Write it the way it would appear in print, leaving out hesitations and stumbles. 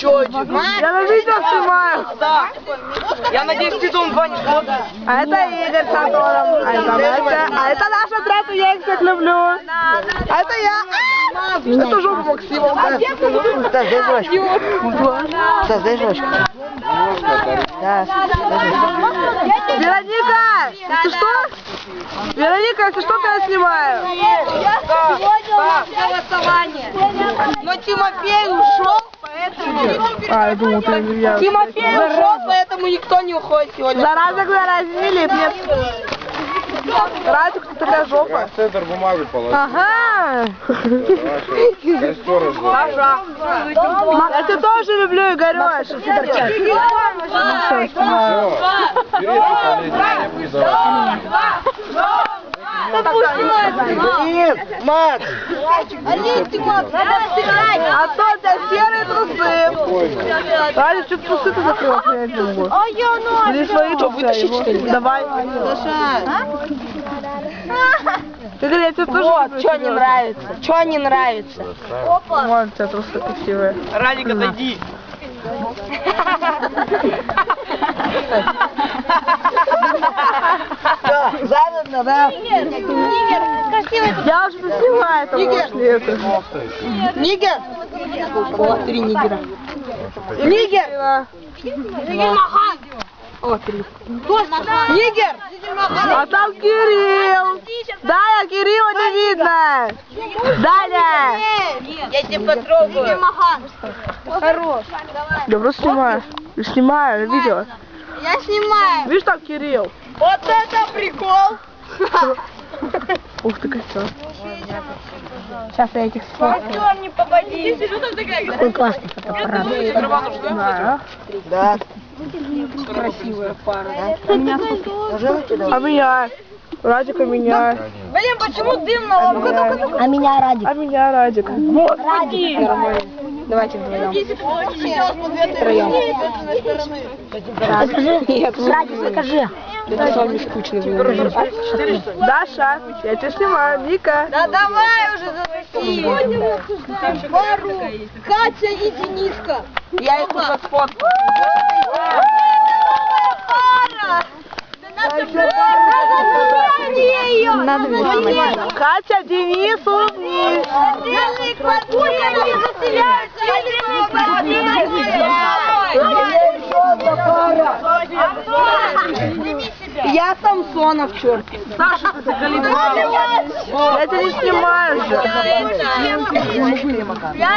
еще один. Я на видео снимаю. Да. Я надеюсь, ты дом звонишь. А это Игорь с Антоном. А это наш отряд, я их всех люблю. А это я. Это жопа Максима. Стас, дай жвачку. Стас, дай жвачку. Да, Вероника, ты что? Вероника, если что, то я снимаю. Но Тимофей ушел, поэтому... А, я думал, ты я... Тимофей ушел, поэтому никто не уходит сегодня. Зараза заразили, нет. Радик, кто такая жопа? В центр бумагу положи. Ага. Саша. Я тебя тоже люблю, Игорёш. Все, Блин, Макс! А то у тебя серые трусы. Радик, что трусы ты закрыла? Я не могу. Или свои трусы. Давай. Игорь, я тебя тоже Вот, люблю. что не нравится? Что не нравится? Вон, у тебя трусы красивые. Радик, отойди. Завидно, да? Я уже заснимаю, там пошли это. Нигер? О, 3 нигера. Нигер! О, 3. Нигер! А там Кирилл! Даня, Кирилла не видно! Даня! Я тебя потрогаю. Хорош. Я просто снимаю. Я снимаю видео. Я снимаю. Видишь, там Кирилл? Вот это прикол. Ух ты, костер. Сейчас я этих сфоткаю. Артём, не попади. Какой классный фотоаппарат. Да. Да. Красивая пара. А меня? Радика меня. Блин, почему дым на лампу? А меня Радик. А меня Радик. Вот. Радик. Давайте вдвоем. Радик, скажи. Это самый скучный был. Даша, я тебя снимаю. Ника. Да давай уже заноси. Пару. Катя и Дениска. Я их уже сфоткал. Катя, Денис, улыбнись. Я Самсонов, черт. Саша, ты заколебала. Я тебя не снимаю же. Я